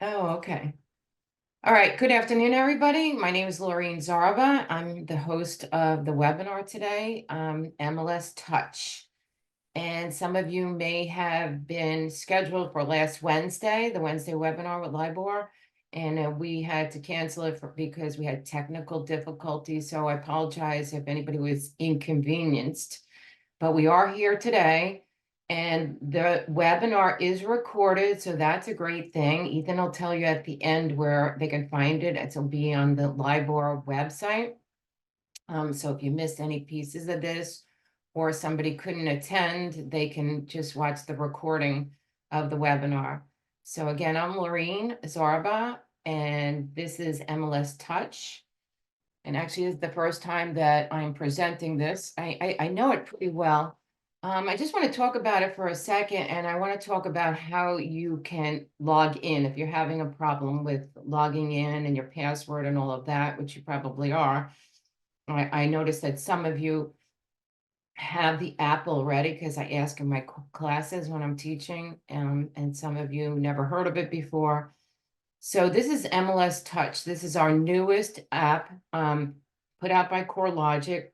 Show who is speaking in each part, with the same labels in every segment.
Speaker 1: Oh, okay. All right. Good afternoon, everybody. My name is Laureen Zarba. I'm the host of the webinar today, MLS Touch. And some of you may have been scheduled for last Wednesday, the Wednesday webinar with LIBOR. And we had to cancel it because we had technical difficulties. So I apologize if anybody was inconvenienced. But we are here today. And the webinar is recorded, so that's a great thing. Ethan will tell you at the end where they can find it. It'll be on the LIBOR website. So if you missed any pieces of this or somebody couldn't attend, they can just watch the recording of the webinar. So again, I'm Laureen Zarba, and this is MLS Touch. And actually, it's the first time that I'm presenting this. I know it pretty well. I just want to talk about it for a second, and I want to talk about how you can log in if you're having a problem with logging in and your password and all of that, which you probably are. I noticed that some of you have the app already because I ask in my classes when I'm teaching, and some of you never heard of it before. So this is MLS Touch. This is our newest app put out by CoreLogic.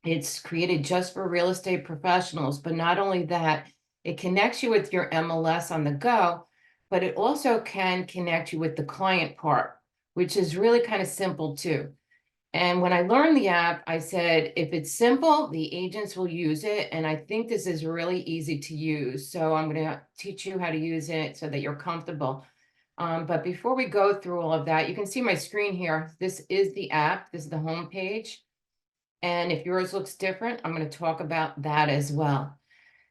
Speaker 1: It's created just for real estate professionals, but not only that, it connects you with your MLS on the go, but it also can connect you with the client part, which is really kind of simple too. And when I learned the app, I said, if it's simple, the agents will use it. And I think this is really easy to use. So I'm going to teach you how to use it so that you're comfortable. But before we go through all of that, you can see my screen here. This is the app. This is the home page. And if yours looks different, I'm going to talk about that as well.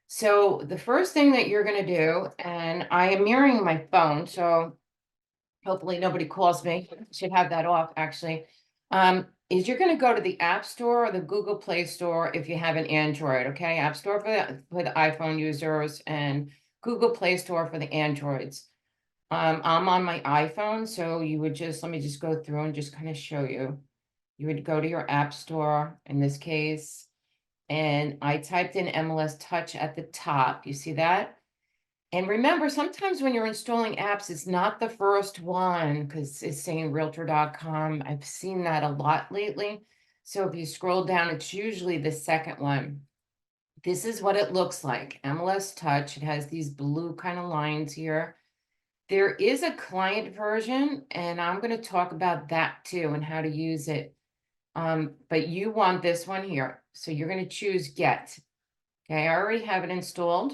Speaker 1: So the first thing that you're going to do, and I am mirroring my phone, so hopefully nobody calls me. Should have that off actually. Is you're going to go to the App Store or the Google Play Store if you have an Android, okay? App Store for the iPhone users and Google Play Store for the Androids. I'm on my iPhone, so you would just, let me just go through and just kind of show you. You would go to your App Store in this case, and I typed in MLS Touch at the top. You see that? And remember, sometimes when you're installing apps, it's not the first one because it's saying realtor.com. I've seen that a lot lately. So if you scroll down, it's usually the second one. This is what it looks like. MLS Touch. It has these blue kind of lines here. There is a client version, and I'm going to talk about that too and how to use it. But you want this one here. So you're going to choose Get. Okay, I already have it installed.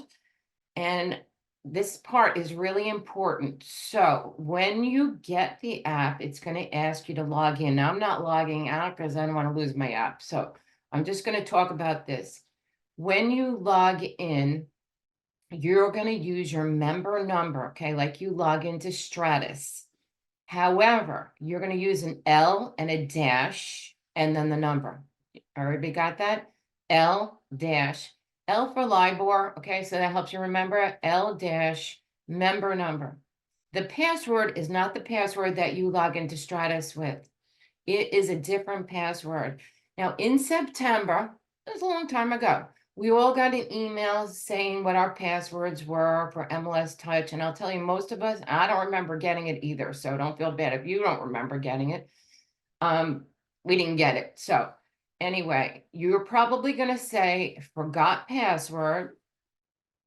Speaker 1: And this part is really important. So when you get the app, it's going to ask you to log in. Now, I'm not logging out because I don't want to lose my app. So I'm just going to talk about this. When you log in, you're going to use your member number, okay, like you log into Stratus. However, you're going to use an L and a dash and then the number. Everybody got that? L dash. L for LIBOR, okay, so that helps you remember. L dash member number. The password is not the password that you log into Stratus with. It is a different password. Now, in September, it was a long time ago, we all got an email saying what our passwords were for MLS Touch. And I'll tell you, most of us, I don't remember getting it either. So don't feel bad if you don't remember getting it. We didn't get it. So anyway, you're probably going to say forgot password,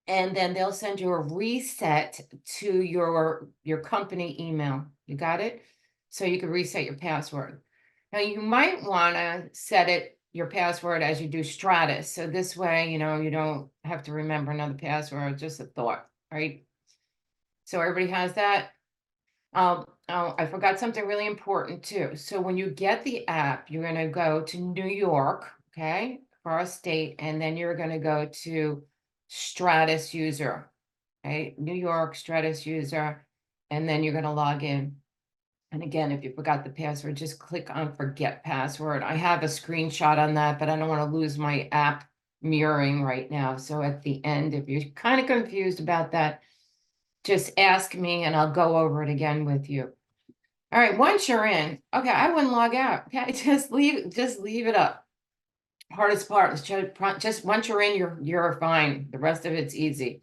Speaker 1: and then they'll send you a reset to your company email. You got it? So you can reset your password. Now you might want to set it your password as you do Stratus. So this way, you don't have to remember another password, just a thought, right? So everybody has that. Oh, I forgot something really important too. So when you get the app, you're going to go to New York, okay, for our state, and then you're going to go to Stratus user, okay, New York Stratus user, and then you're going to log in. And again, if you forgot the password, just click on forget password. I have a screenshot on that, but I don't want to lose my app mirroring right now. So at the end, if you're kind of confused about that, just ask me and I'll go over it again with you. All right, once you're in, okay, I wouldn't log out. Okay, just leave it up. Hardest part is just once you're in, you're fine. The rest of it's easy.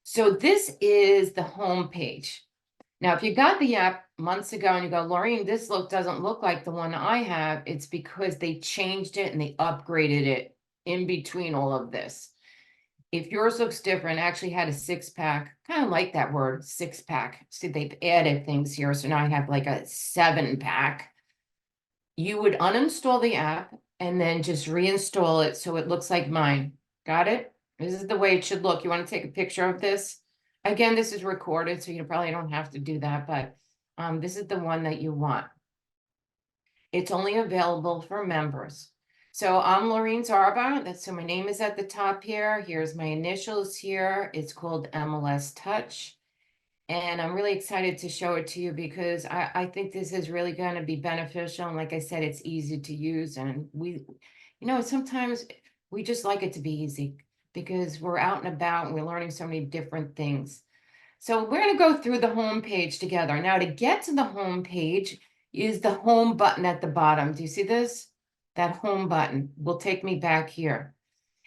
Speaker 1: So this is the home page. Now, if you got the app months ago and you go, Laureen, this doesn't look like the one I have, it's because they changed it and they upgraded it in between all of this. If yours looks different, I actually had a 6-pack, kind of like that word, 6-pack. See, they've added things here. So now I have like a 7-pack. You would uninstall the app and then just reinstall it so it looks like mine. Got it? This is the way it should look. You want to take a picture of this? Again, this is recorded, so you probably don't have to do that, but this is the one that you want. It's only available for members. So I'm Laureen Zarba. So my name is at the top here. Here's my initials here. It's called MLS Touch. And I'm really excited to show it to you because I think this is really going to be beneficial. And like I said, it's easy to use. And sometimes we just like it to be easy because we're out and about and we're learning so many different things. So we're going to go through the home page together. Now, to get to the home page, use the home button at the bottom. Do you see this? That home button will take me back here.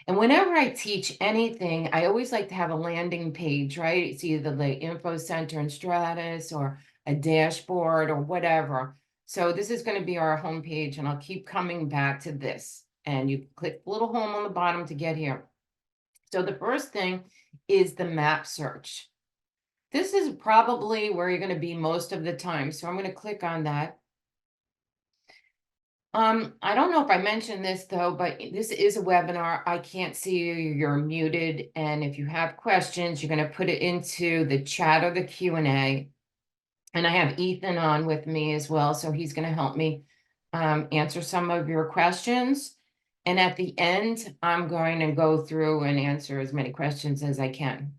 Speaker 1: And whenever I teach anything, I always like to have a landing page, right? It's either the info center in Stratus or a dashboard or whatever. So this is going to be our home page, and I'll keep coming back to this. And you click the little home on the bottom to get here. So the first thing is the map search. This is probably where you're going to be most of the time. So I'm going to click on that. I don't know if I mentioned this though, but this is a webinar. I can't see you, you're muted. And if you have questions, you're going to put it into the chat or the Q&A. And I have Ethan on with me as well. So he's going to help me answer some of your questions. And at the end, I'm going to go through and answer as many questions as I can.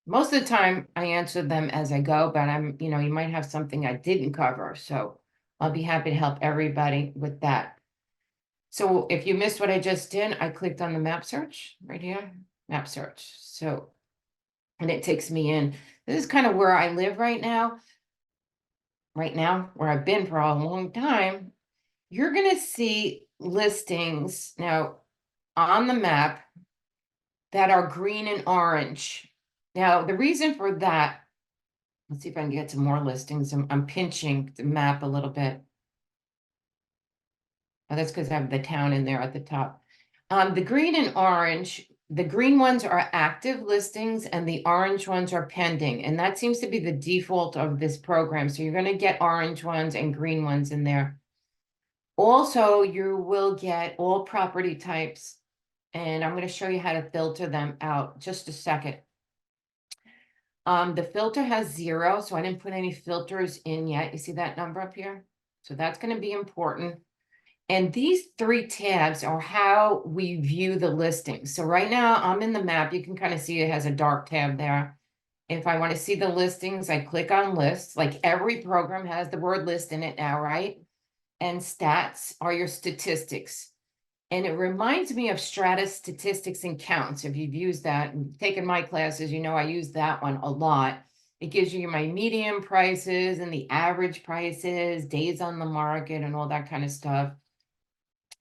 Speaker 1: Most of the time I answer them as I go, but you might have something I didn't cover. So I'll be happy to help everybody with that. So if you missed what I just did, I clicked on the map search right here, map search. And it takes me in. This is kind of where I live right now, where I've been for a long time. You're going to see listings now on the map that are green and orange. Now, the reason for that, let's see if I can get to more listings. I'm pinching the map a little bit. Oh, that's because I have the town in there at the top. The green and orange, the green ones are active listings and the orange ones are pending. And that seems to be the default of this program. So you're going to get orange ones and green ones in there. Also, you will get all property types. And I'm going to show you how to filter them out. Just a second. The filter has 0, so I didn't put any filters in yet. You see that number up here? So that's going to be important. And these 3 tabs are how we view the listings. So right now I'm in the map. You can kind of see it has a dark tab there. If I want to see the listings, I click on lists. Like every program has the word list in it now, right? And stats are your statistics. And it reminds me of Stratus statistics and counts. If you've used that and taken my classes, you know I use that one a lot. It gives you my median prices and the average prices, days on the market, and all that kind of stuff.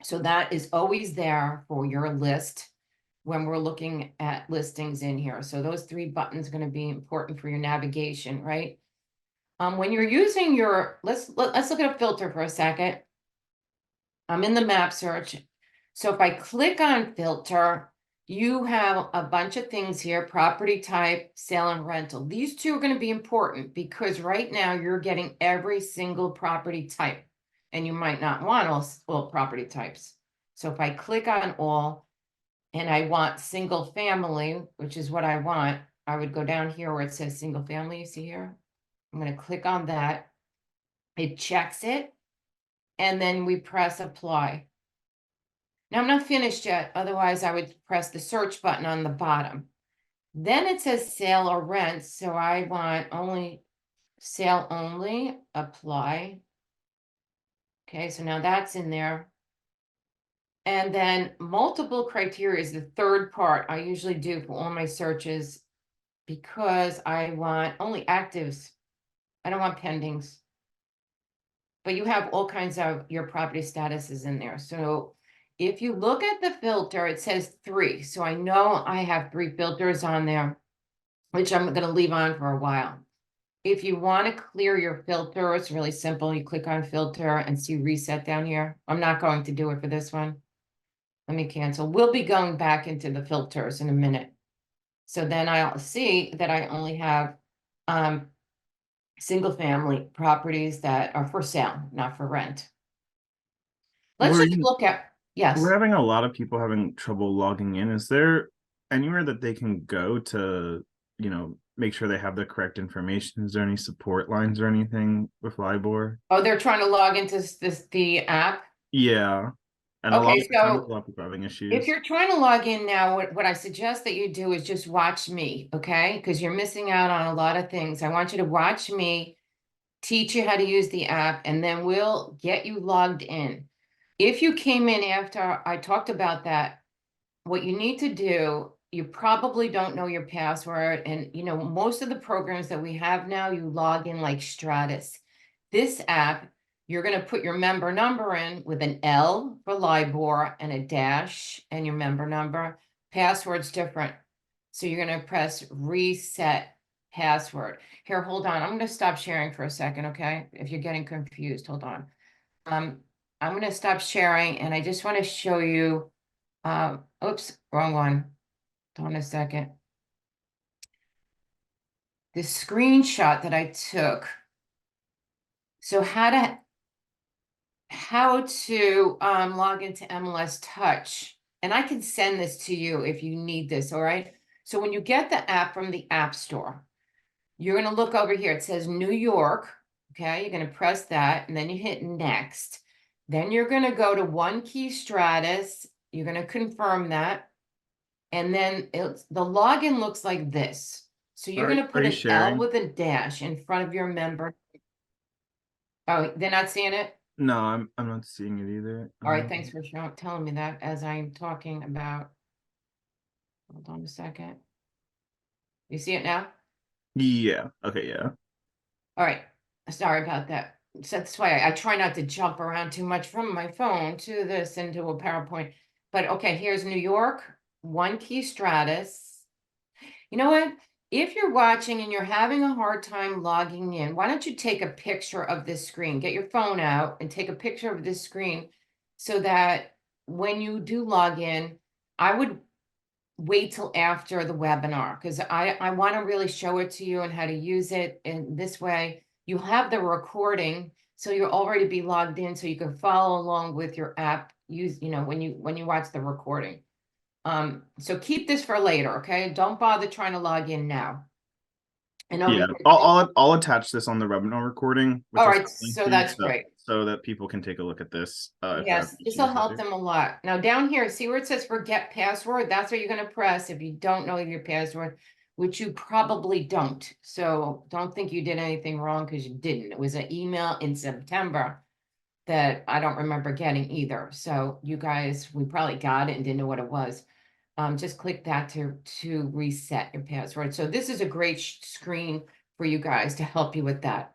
Speaker 1: So that is always there for your list when we're looking at listings in here. So those 3 buttons are going to be important for your navigation, right? When you're using let's look at a filter for a second. I'm in the map search. So if I click on filter, you have a bunch of things here: property type, sale and rental. These 2 are going to be important because right now you're getting every single property type and you might not want all property types. So if I click on all and I want single family, which is what I want, I would go down here where it says single family. You see here? I'm going to click on that. It checks it. And then we press apply. Now I'm not finished yet. Otherwise I would press the search button on the bottom. Then it says sale or rent. So I want only sale only, apply. Okay, so now that's in there. And then multiple criteria is the 3rd part I usually do for all my searches because I want only actives. I don't want pendings. But you have all kinds of your property statuses in there. So if you look at the filter, it says 3. So I know I have 3 filters on there, which I'm going to leave on for a while. If you want to clear your filter, it's really simple. You click on filter and see reset down here. I'm not going to do it for this one. Let me cancel. We'll be going back into the filters in a minute. So then I'll see that I only have single family properties that are for sale, not for rent. Let's just
Speaker 2: Lori,
Speaker 1: look at,
Speaker 2: we're
Speaker 1: yes.
Speaker 2: having a lot of people having trouble logging in. Is there anywhere that they can go to, make sure they have the correct information? Is there any support lines or anything with LIBOR?
Speaker 1: Oh, they're trying to log into the app.
Speaker 2: Yeah. And a lot
Speaker 1: Okay,
Speaker 2: of the times, a
Speaker 1: so
Speaker 2: lot of people are having
Speaker 1: if
Speaker 2: issues.
Speaker 1: you're trying to log in now, what I suggest that you do is just watch me, okay? Because you're missing out on a lot of things. I want you to watch me teach you how to use the app, and then we'll get you logged in. If you came in after I talked about that, what you need to do, you probably don't know your password. And most of the programs that we have now, you log in like Stratus. This app, you're going to put your member number in with an L for LIBOR and a dash and your member number. Password's different. So you're going to press reset password. Here, hold on. I'm going to stop sharing for a second, okay? If you're getting confused, hold on. I'm going to stop sharing, and I just want to show you oops, wrong one. Hold on a second. This screenshot that I took. So how to log into MLS Touch. And I can send this to you if you need this, all right? So when you get the app from the App Store, you're going to look over here. It says New York, okay? You're going to press that, and then you hit next. Then you're going to go to One Key Stratus. You're going to confirm that. And then the login looks like this. So you're going to
Speaker 2: Are
Speaker 1: put
Speaker 2: you
Speaker 1: an L
Speaker 2: sharing?
Speaker 1: with a dash in front of your member. Oh, they're not seeing it?
Speaker 2: No, I'm not seeing it either.
Speaker 1: All right, thanks for telling me that as I'm talking about. Hold on a second. You see it now?
Speaker 2: Yeah. Okay, yeah.
Speaker 1: All right. Sorry about that. So that's why I try not to jump around too much from my phone to this into a PowerPoint. But okay, here's New York, One Key Stratus. You know what? If you're watching and you're having a hard time logging in, why don't you take a picture of this screen? Get your phone out and take a picture of this screen so that when you do log in, I would wait till after the webinar because I want to really show it to you and how to use it. And this way you have the recording. So you'll already be logged in so you can follow along with your app when you watch the recording. So keep this for later, okay? Don't bother trying to log in now. And over
Speaker 2: Yeah.
Speaker 1: here,
Speaker 2: I'll attach this on the webinar recording, which
Speaker 1: all
Speaker 2: I'll
Speaker 1: right,
Speaker 2: link
Speaker 1: so
Speaker 2: to
Speaker 1: that's
Speaker 2: so
Speaker 1: great.
Speaker 2: so that people can take a look at this if they're having
Speaker 1: Yes, this will
Speaker 2: issues
Speaker 1: help
Speaker 2: later.
Speaker 1: them a lot. Now down here, see where it says forget password? That's what you're gonna press if you don't know your password, which you probably don't. So don't think you did anything wrong because you didn't. It was an email in September that I don't remember getting either. So you guys, we probably got it and didn't know what it was. Just click that to reset your password. So this is a great screen for you guys to help you with that.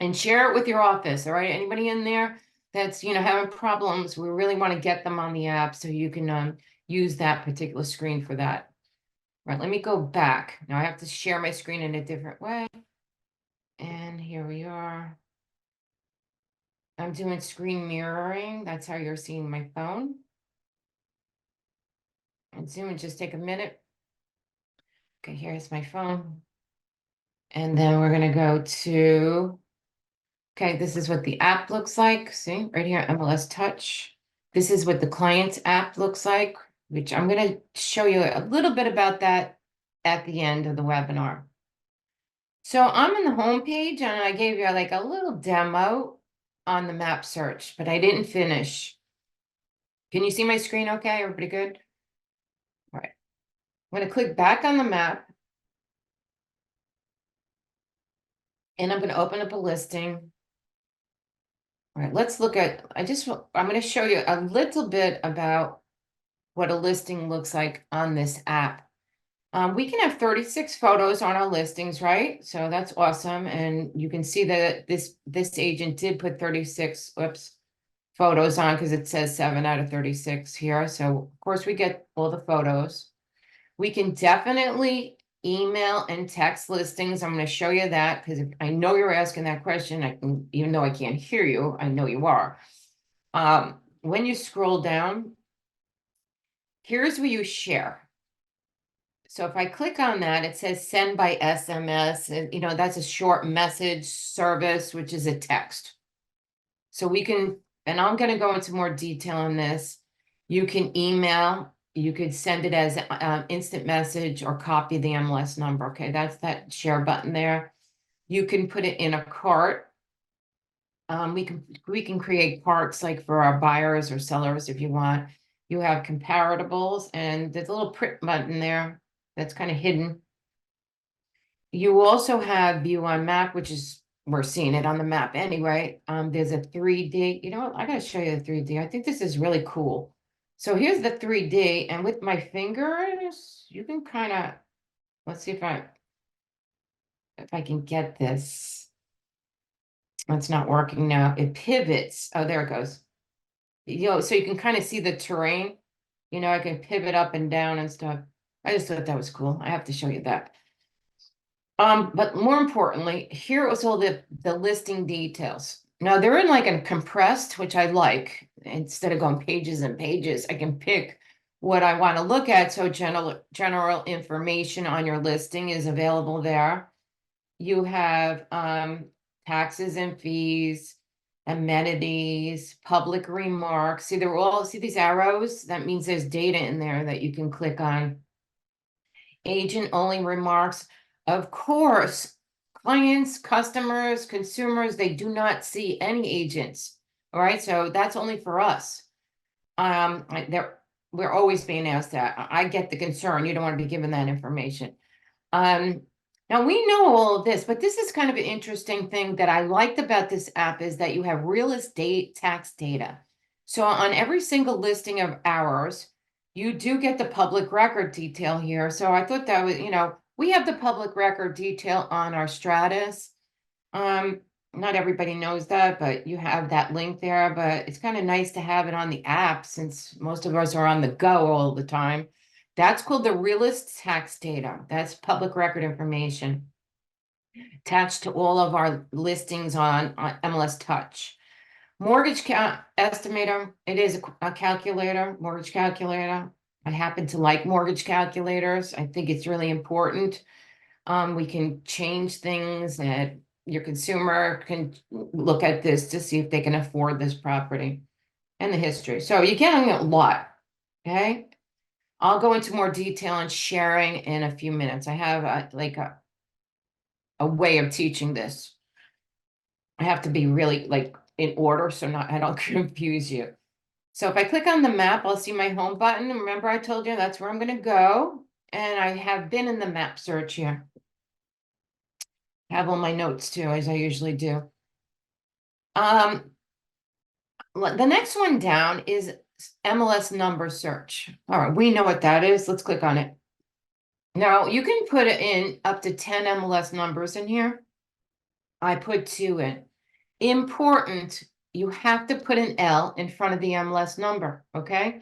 Speaker 1: And share it with your office, all right? Anybody in there that's, having problems, we really want to get them on the app so you can use that particular screen for that. All right, let me go back. Now I have to share my screen in a different way. And here we are. I'm doing screen mirroring. That's how you're seeing my phone. And zoom and just take a minute. Okay, here's my phone. And then we're gonna go to, okay, this is what the app looks like. See, right here, MLS Touch. This is what the client's app looks like, which I'm gonna show you a little bit about that at the end of the webinar. So I'm in the home page and I gave you like a little demo on the map search, but I didn't finish. Can you see my screen okay? Everybody good? All right. I'm gonna click back on the map and I'm gonna open up a listing. All right, let's look at, I'm going to show you a little bit about what a listing looks like on this app. We can have 36 photos on our listings, right? So that's awesome. And you can see that this agent did put 36, photos on because it says 7 out of 36 here. So of course we get all the photos. We can definitely email and text listings. I'm going to show you that because I know you're asking that question. I can, even though I can't hear you, I know you are. When you scroll down, here's where you share. So if I click on that, it says send by SMS, and that's a short message service, which is a text. So we can, and I'm going to go into more detail on this. You can email, you could send it as an instant message or copy the MLS number. Okay, that's that share button there. You can put it in a cart. We can create carts like for our buyers or sellers if you want. You have comparables, and there's a little print button there that's kind of hidden. You also have view on map, which is, we're seeing it on the map anyway. There's a 3D. You know what? I gotta show you the 3D. I think this is really cool. So here's the 3D, and with my fingers, you can kind of, let's see if I can get this. It's not working now. It pivots. Oh, there it goes. So you can kind of see the terrain. I can pivot up and down and stuff. I just thought that was cool. I have to show you that. But more importantly, here was all the listing details. Now they're in like a compressed, which I like. Instead of going pages and pages, I can pick what I want to look at. So general information on your listing is available there. You have taxes and fees, amenities, public remarks. See these arrows? That means there's data in there that you can click on. Agent only remarks. Of course, clients, customers, consumers, they do not see any agents. All right, so that's only for us. We're always being asked that. I get the concern. You don't want to be given that information. Now we know all of this, but this is kind of an interesting thing that I liked about this app is that you have real estate tax data. So on every single listing of ours, you do get the public record detail here. So I thought that was, we have the public record detail on our Stratus. Not everybody knows that, but you have that link there, but it's kind of nice to have it on the app since most of us are on the go all the time. That's called the realist tax data. That's public record information attached to all of our listings on MLS Touch. Mortgage estimator, it is a calculator, mortgage calculator. I happen to like mortgage calculators. I think it's really important. We can change things that your consumer can look at this to see if they can afford this property and the history. So you're getting a lot, okay? I'll go into more detail on sharing in a few minutes. I have a way of teaching this. I have to be really in order so I don't confuse you. So if I click on the map, I'll see my home button. Remember I told you that's where I'm going to go. And I have been in the map search here. I have all my notes too, as I usually do. The next one down is MLS number search. All right, we know what that is. Let's click on it. Now you can put in up to 10 MLS numbers in here. I put 2 in. Important, you have to put an L in front of the MLS number, okay?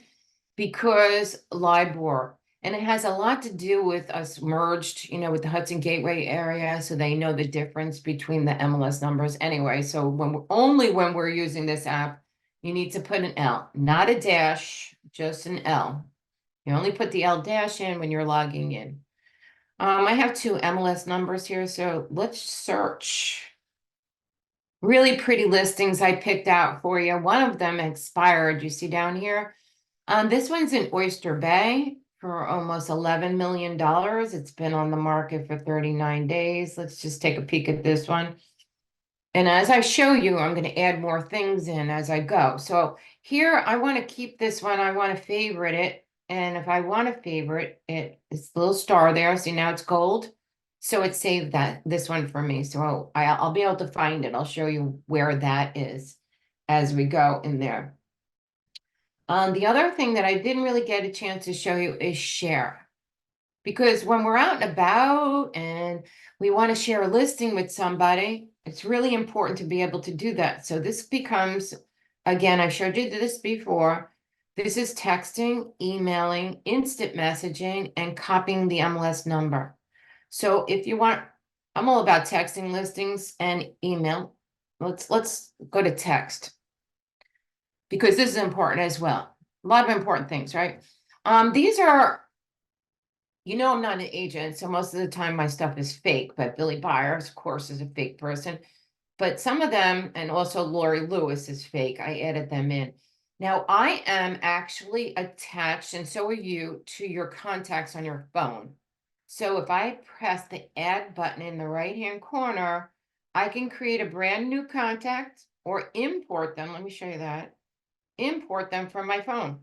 Speaker 1: Because LIBOR, and it has a lot to do with us merged, with the Hudson Gateway area, so they know the difference between the MLS numbers anyway. So when we're using this app, you need to put an L, not a dash, just an L. You only put the L dash in when you're logging in. I have 2 MLS numbers here, so let's search. Really pretty listings I picked out for you. One of them expired, you see down here. This one's in Oyster Bay for almost $11 million. It's been on the market for 39 days. Let's just take a peek at this one. And as I show you, I'm going to add more things in as I go. So here, I want to keep this one. I want to favorite it. And if I want to favorite it, it's the little star there. See, now it's gold. So it saved this one for me. So I'll be able to find it. I'll show you where that is as we go in there. The other thing that I didn't really get a chance to show you is share. Because when we're out and about and we want to share a listing with somebody, it's really important to be able to do that. So this becomes, again, I showed you this before. This is texting, emailing, instant messaging, and copying the MLS number. So if you want, I'm all about texting listings and email. Let's go to text, because this is important as well. A lot of important things, right? These are, I'm not an agent, so most of the time my stuff is fake, but Billy Byers, of course, is a fake person. But some of them, and also Lori Lewis is fake. I added them in. Now I am actually attached, and so are you, to your contacts on your phone. So if I press the add button in the right-hand corner, I can create a brand new contact or import them. Let me show you that. Import them from my phone.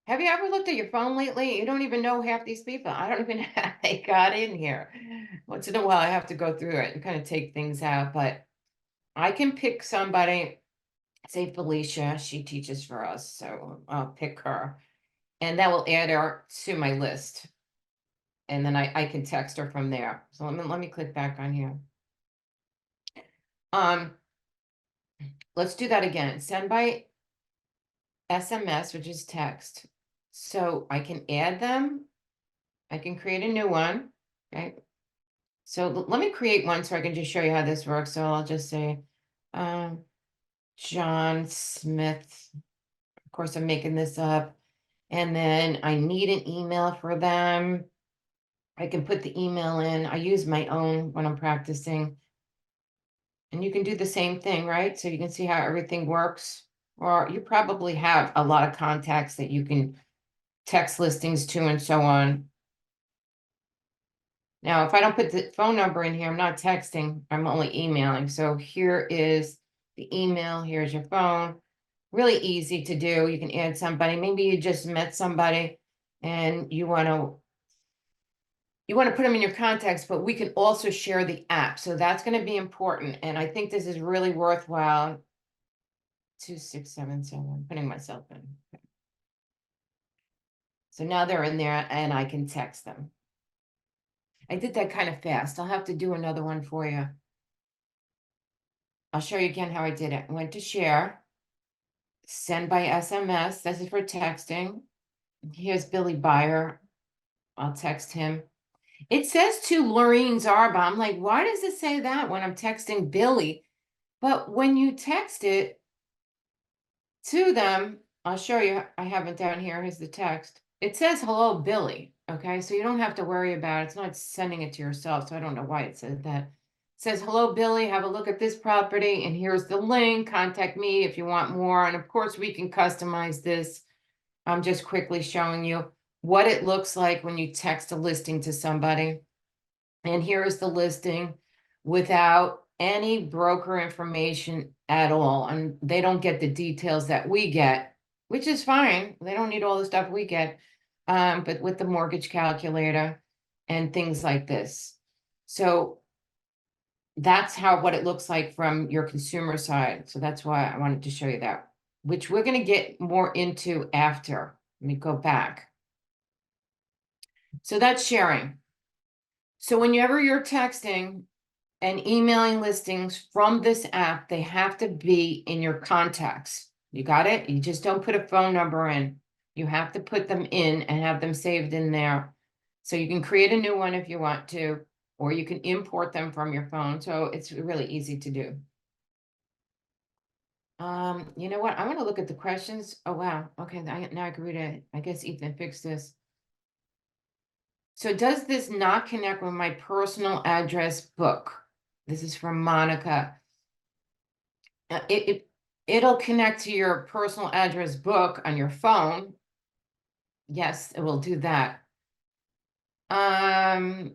Speaker 1: Have you ever looked at your phone lately? You don't even know half these people. I don't even know how they got in here. Once in a while, I have to go through it and kind of take things out, but I can pick somebody, say Felicia, she teaches for us, so I'll pick her. And that will add her to my list. And then I can text her from there. So let me click back on here. Um, let's do that again. Send by SMS, which is text. So I can add them. I can create a new one. Okay. So let me create one so I can just show you how this works. So I'll just say, John Smith. Of course, I'm making this up. And then I need an email for them. I can put the email in. I use my own when I'm practicing. And you can do the same thing, right? So you can see how everything works. Or you probably have a lot of contacts that you can text listings to and so on. Now, if I don't put the phone number in here, I'm not texting, I'm only emailing. So here is the email, here's your phone. Really easy to do. You can add somebody. Maybe you just met somebody and you want to put them in your contacts, but we can also share the app. So that's going to be important. And I think this is really worthwhile. 2677, putting myself in. Okay. So now they're in there and I can text them. I did that kind of fast. I'll have to do another one for you. I'll show you again how I did it. Went to share, send by SMS. This is for texting. Here's Billy Byer. I'll text him. It says to Lorene Zarba. I'm like, why does it say that when I'm texting Billy? But when you text it to them, I'll show you. I have it down here. Here's the text. It says hello, Billy. Okay, so you don't have to worry about it. It's not sending it to yourself. So I don't know why it says that. It says hello, Billy. Have a look at this property. And here's the link. Contact me if you want more. And of course, we can customize this. I'm just quickly showing you what it looks like when you text a listing to somebody. And here is the listing without any broker information at all. And they don't get the details that we get, which is fine. They don't need all the stuff we get, but with the mortgage calculator and things like this. So that's what it looks like from your consumer side. So that's why I wanted to show you that, which we're going to get more into after. Let me go back. So that's sharing. So whenever you're texting and emailing listings from this app, they have to be in your contacts. You got it? You just don't put a phone number in. You have to put them in and have them saved in there. So you can create a new one if you want to, or you can import them from your phone. So it's really easy to do. You know what? I want to look at the questions. Oh, wow. Okay, now I can read it. I guess Ethan fixed this. So does this not connect with my personal address book? This is from Monica. It'll connect to your personal address book on your phone. Yes, it will do that. I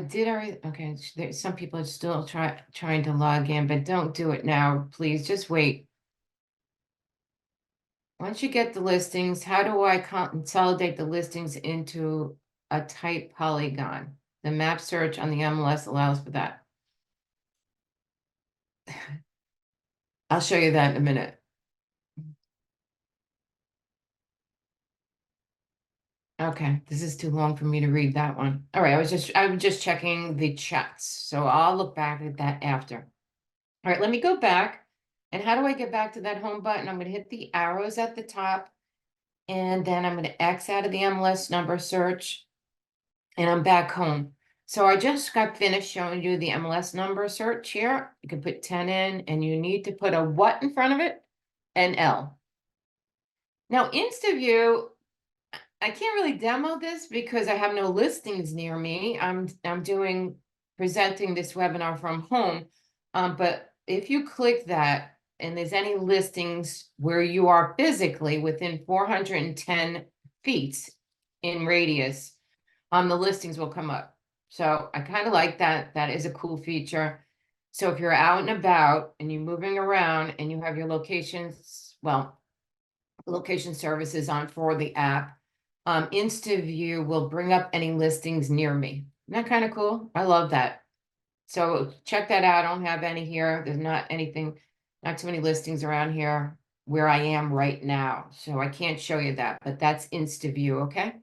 Speaker 1: did already. Okay, some people are still trying to log in, but don't do it now, please. Just wait. Once you get the listings, how do I consolidate the listings into a type polygon? The map search on the MLS allows for that. I'll show you that in a minute. Okay, this is too long for me to read that one. All right, I was just checking the chats, so I'll look back at that after. All right, let me go back. And how do I get back to that home button? I'm going to hit the arrows at the top, and then I'm going to X out of the MLS number search. and I'm back home. So I just got finished showing you the MLS number search here. You can put 10 in and you need to put a what in front of it? An L. Now, InstaView, I can't really demo this because I have no listings near me. I'm presenting this webinar from home. But if you click that and there's any listings where you are physically within 410 feet in radius, the listings will come up. So I kind of like that. That is a cool feature. So if you're out and about and you're moving around and you have your locations, well, location services on for the app, InstaView will bring up any listings near me. Isn't that kind of cool? I love that. So check that out. I don't have any here. There's not anything, not too many listings around here where I am right now. So I can't show you that, but that's InstaView, okay?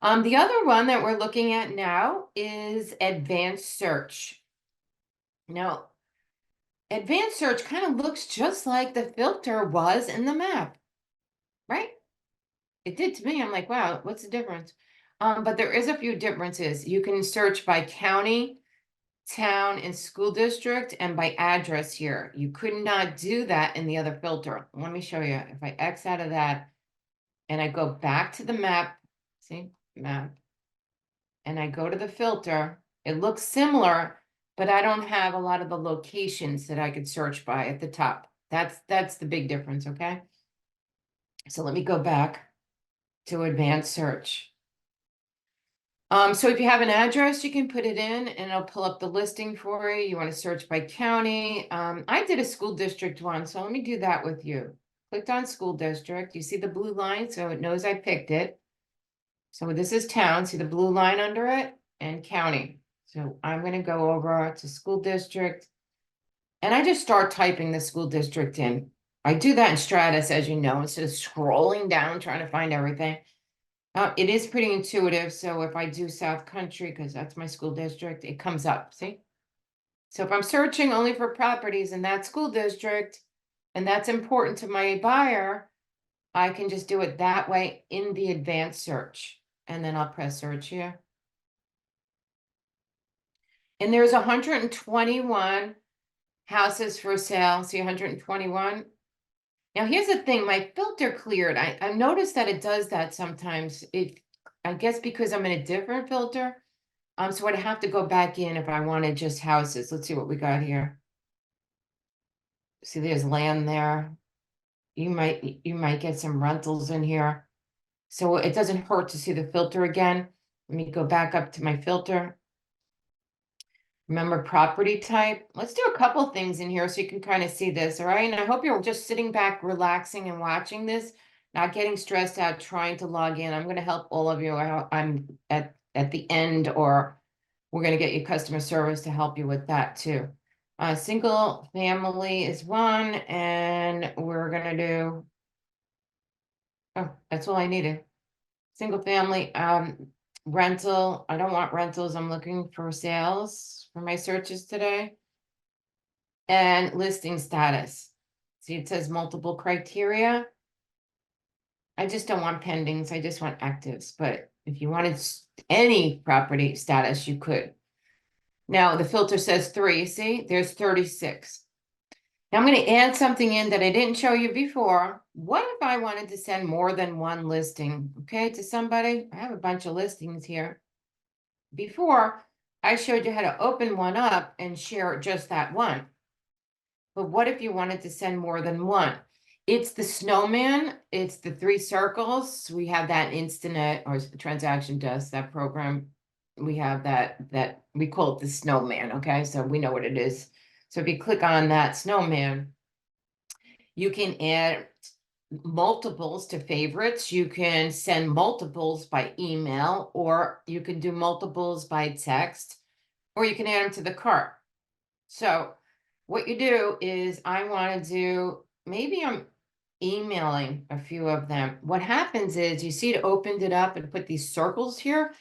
Speaker 1: The other one that we're looking at now is advanced search. Now, advanced search kind of looks just like the filter was in the map, right? It did to me. I'm like, wow, what's the difference? But there is a few differences. You can search by county, town, and school district, and by address here. You could not do that in the other filter. Let me show you. If I X out of that and I go back to the map, see, map, and I go to the filter, it looks similar, but I don't have a lot of the locations that I could search by at the top. That's the big difference, okay? So let me go back to advanced search. So if you have an address, you can put it in and it'll pull up the listing for you. You want to search by county. I did a school district one, so let me do that with you. Clicked on school district. You see the blue line, so it knows I picked it. So this is town. See the blue line under it? And county. So I'm going to go over to school district. And I just start typing the school district in. I do that in Stratus, as you know, instead of scrolling down trying to find everything. It is pretty intuitive. So if I do South Country, because that's my school district, it comes up, see? So if I'm searching only for properties in that school district, and that's important to my buyer, I can just do it that way in the advanced search. And then I'll press search here. And there's 121 houses for sale. See 121? Now here's the thing, my filter cleared. I noticed that it does that sometimes. I guess because I'm in a different filter. So I'd have to go back in if I wanted just houses. Let's see what we got here. See, there's land there. You might get some rentals in here. So it doesn't hurt to see the filter again. Let me go back up to my filter. Remember property type. Let's do a couple things in here so you can kind of see this, all right? And I hope you're just sitting back, relaxing and watching this, not getting stressed out, trying to log in. I'm going to help all of you. I'm at the end, or we're going to get you customer service to help you with that too. Single family is one, and we're going to do, oh, that's all I needed. Single family, rental. I don't want rentals. I'm looking for sales for my searches today. And listing status. See, it says multiple criteria. I just don't want pendings. I just want actives. But if you wanted any property status, you could. Now the filter says 3. See, there's 36. Now I'm going to add something in that I didn't show you before. What if I wanted to send more than one listing, okay, to somebody? I have a bunch of listings here. Before, I showed you how to open one up and share just that one. But what if you wanted to send more than one? It's the snowman. It's the 3 circles. We have that Instanet or transaction desk, that program. We have that we call it the snowman. Okay, so we know what it is. So if you click on that snowman, you can add multiples to favorites. You can send multiples by email, or you can do multiples by text, or you can add them to the cart. So what you do is I want to do, maybe I'm emailing a few of them. What happens is you see it opened it up and put these circles here.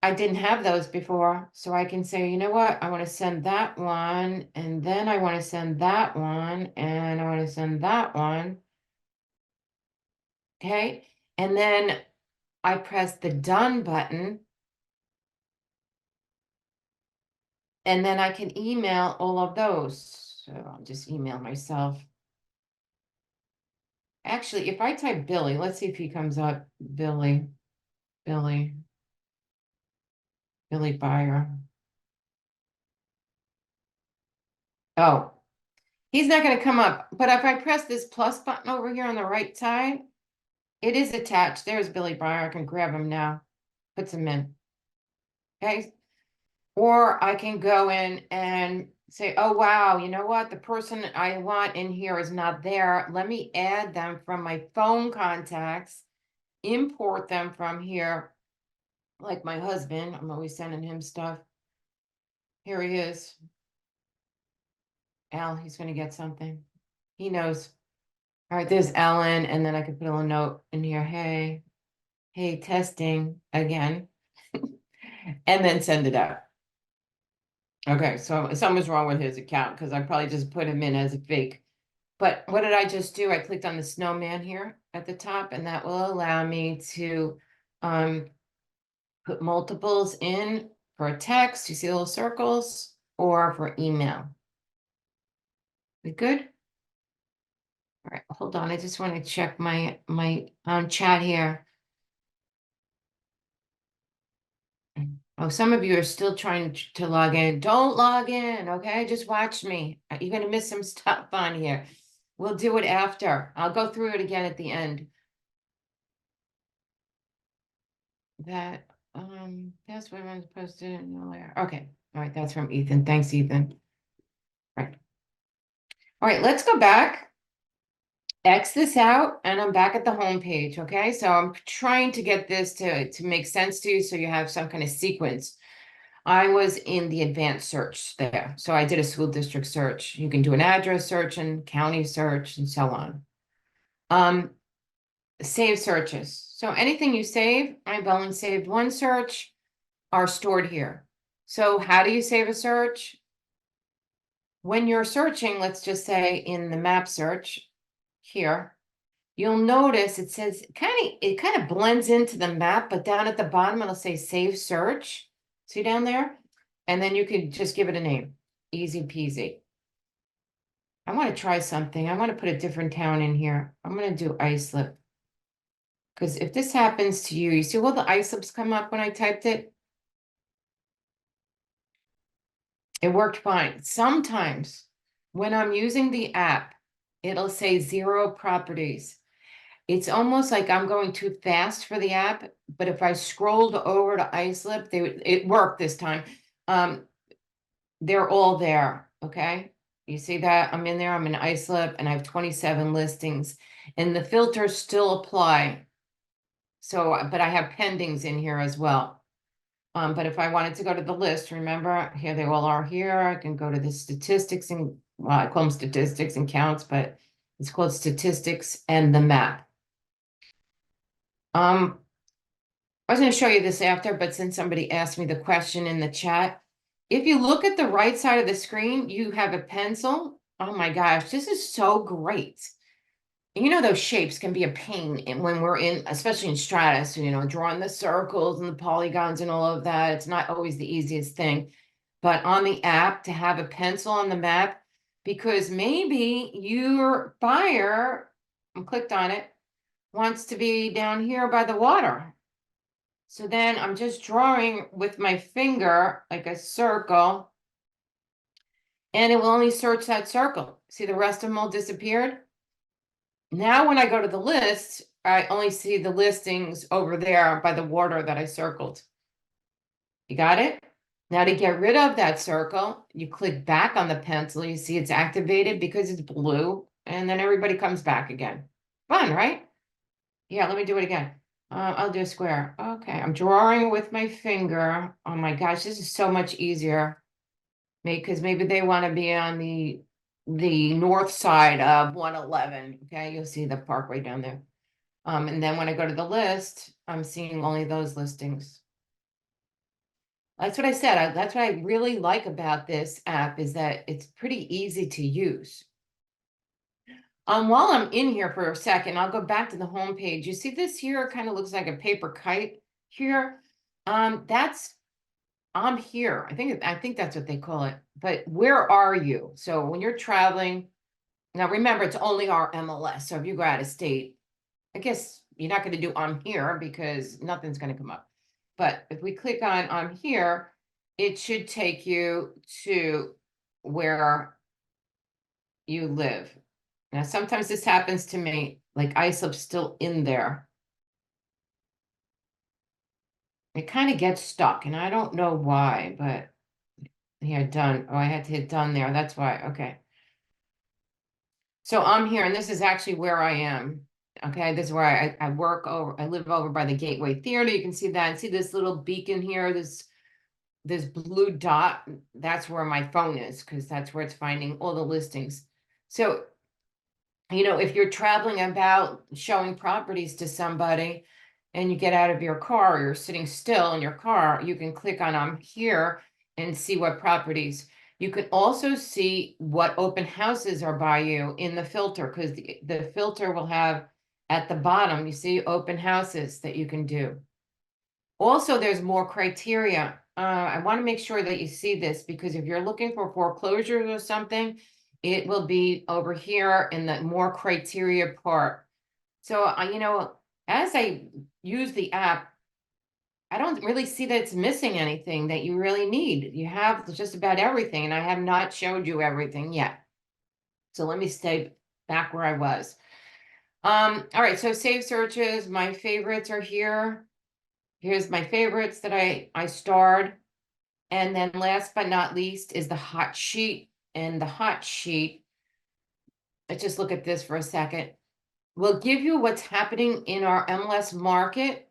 Speaker 1: I didn't have those before. So I can say, you know what? I want to send that one. And then I want to send that one. And I want to send that one. Okay. And then I press the done button. And then I can email all of those. So I'll just email myself. Actually, if I type Billy, let's see if he comes up. Billy, Billy, Billy Byer. Oh, he's not going to come up. But if I press this plus button over here on the right side, it is attached. There's Billy Byer. I can grab him now. Puts him in. Okay. Or I can go in and say, oh, wow, you know what? The person I want in here is not there. Let me add them from my phone contacts, import them from here. Like my husband, I'm always sending him stuff. Here he is. Al, he's going to get something. He knows. All right, there's Ellen. And then I could put a little note in here. Hey, testing again. And then send it out. Okay, so something's wrong with his account because I probably just put him in as a fake. But what did I just do? I clicked on the snowman here at the top, and that will allow me to put multiples in for a text. You see the little circles, or for email. We good? All right, hold on. I just want to check my chat here. Oh, some of you are still trying to log in. Don't log in, okay? Just watch me. You're going to miss some stuff on here. We'll do it after. I'll go through it again at the end. That that's what I'm posted earlier. Okay. All right, that's from Ethan. Thanks, Ethan. Right. All right, let's go back. X this out, and I'm back at the home page. Okay, so I'm trying to get this to make sense to you so you have some kind of sequence. I was in the advanced search there. So I did a school district search. You can do an address search and county search and so on. Save searches. So anything you save, I've only saved one search, are stored here. So how do you save a search? When you're searching, let's just say in the map search here, you'll notice it says it kind of blends into the map, but down at the bottom, it'll say save search. See down there? And then you could just give it a name. Easy peasy. I want to try something. I want to put a different town in here. I'm going to do Islip. Because if this happens to you, you see all the Islips come up when I typed it? It worked fine. Sometimes when I'm using the app, it'll say 0 properties. It's almost like I'm going too fast for the app, but if I scrolled over to Islip, it worked this time. They're all there, okay? You see that? I'm in there, I'm in Islip, and I have 27 listings, and the filters still apply. So, but I have pendings in here as well. But if I wanted to go to the list, remember, here they all are here. I can go to the statistics and, well, I call them statistics and counts, but it's called statistics and the map. I was going to show you this after, but since somebody asked me the question in the chat, if you look at the right side of the screen, you have a pencil. Oh my gosh, this is so great. You know, those shapes can be a pain when we're in, especially in Stratus, you know, drawing the circles and the polygons and all of that. It's not always the easiest thing. But on the app, to have a pencil on the map, because maybe your buyer, I clicked on it, wants to be down here by the water. So then I'm just drawing with my finger like a circle, and it will only search that circle. See, the rest of them all disappeared. Now, when I go to the list, I only see the listings over there by the water that I circled. You got it? Now, to get rid of that circle, you click back on the pencil. You see it's activated because it's blue, and then everybody comes back again. Fun, right? Yeah, let me do it again. I'll do a square. Okay, I'm drawing with my finger. Oh my gosh, this is so much easier. Because maybe they want to be on the north side of 111. Okay, you'll see the parkway down there. And then when I go to the list, I'm seeing only those listings. That's what I said. That's what I really like about this app is that it's pretty easy to use. While I'm in here for a second, I'll go back to the home page. You see this here kind of looks like a paper kite here. That's I'm here. I think that's what they call it. But where are you? So when you're traveling, now remember, it's only our MLS. So if you go out of state, I guess you're not going to do I'm here because nothing's going to come up. But if we click on I'm here, it should take you to where you live. Now, sometimes this happens to me, like Islip's still in there. It kind of gets stuck, and I don't know why, but here, done. Oh, I had to hit done there. That's why. Okay. So I'm here, and this is actually where I am. Okay, this is where I work over, I live over by the Gateway Theater. You can see that. See this little beacon here, this blue dot. That's where my phone is, because that's where it's finding all the listings. So, if you're traveling about showing properties to somebody and you get out of your car, or you're sitting still in your car, you can click on I'm here and see what properties. You can also see what open houses are by you in the filter, because the filter will have at the bottom, you see open houses that you can do. Also, there's more criteria. I want to make sure that you see this, because if you're looking for foreclosures or something, it will be over here in the more criteria part. So, as I use the app, I don't really see that it's missing anything that you really need. You have just about everything, and I have not showed you everything yet. So let me stay back where I was. All right, so save searches, my favorites are here. Here's my favorites that I starred. And then last but not least is the hot sheet. And the hot sheet, let's just look at this for a second, will give you what's happening in our MLS market.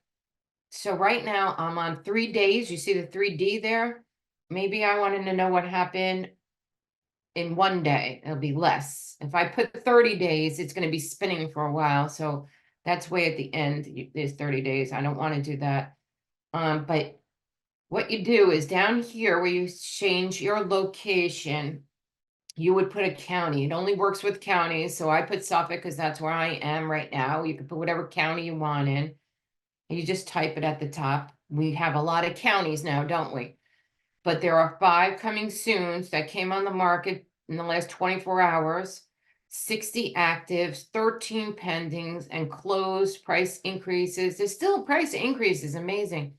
Speaker 1: So right now I'm on 3 days. You see the 3D there? Maybe I wanted to know what happened in 1 day. It'll be less. If I put 30 days, it's going to be spinning for a while. So that's way at the end. There's 30 days. I don't want to do that. But what you do is down here where you change your location, you would put a county. It only works with counties. So I put Suffolk because that's where I am right now. You can put whatever county you want in. And you just type it at the top. We have a lot of counties now, don't we? But there are 5 coming soons that came on the market in the last 24 hours. 60 actives, 13 pendings, and closed price increases. There's still price increases, amazing.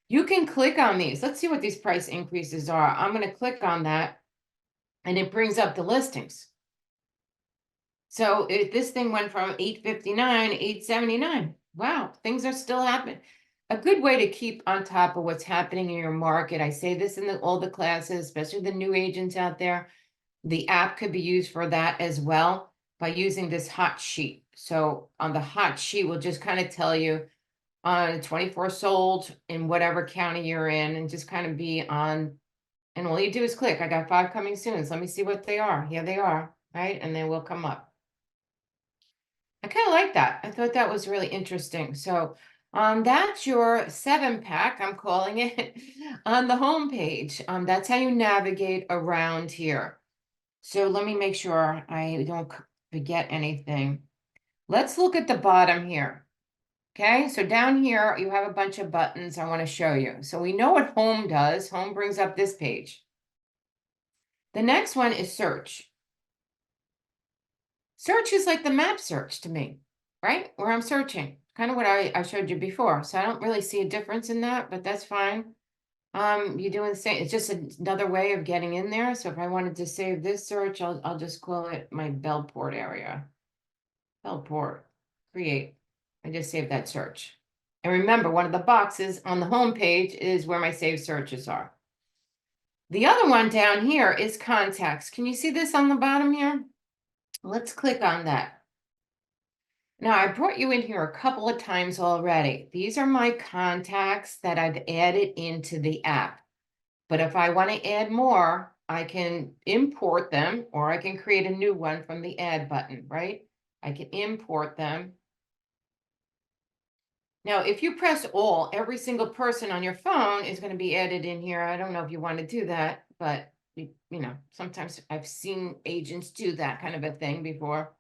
Speaker 1: You can click on these. Let's see what these price increases are. I'm going to click on that, and it brings up the listings. So this thing went from 859 to 879. Wow, things are still happening. A good way to keep on top of what's happening in your market. I say this in all the classes, especially the new agents out there. The app could be used for that as well by using this hot sheet. So on the hot sheet, we'll just kind of tell you 24 sold in whatever county you're in, and just kind of be on. And all you do is click. I got 5 coming soon. So let me see what they are. Here they are, right? And they will come up. I kind of like that. I thought that was really interesting. So that's your 7-pack, I'm calling it, on the home page. That's how you navigate around here. So let me make sure I don't forget anything. Let's look at the bottom here. Okay, so down here you have a bunch of buttons I want to show you. So we know what home does. Home brings up this page. The next one is search. Search is like the map search to me, right? Where I'm searching, kind of what I showed you before. So I don't really see a difference in that, but that's fine. You're doing the same. It's just another way of getting in there. So if I wanted to save this search, I'll just call it my Bellport area. Bellport, create. I just saved that search. And remember, one of the boxes on the home page is where my saved searches are. The other one down here is contacts. Can you see this on the bottom here? Let's click on that. Now, I brought you in here a couple of times already. These are my contacts that I've added into the app. But if I want to add more, I can import them, or I can create a new one from the add button, right? I can import them. Now, if you press all, every single person on your phone is going to be added in here. I don't know if you want to do that, but sometimes I've seen agents do that kind of a thing before.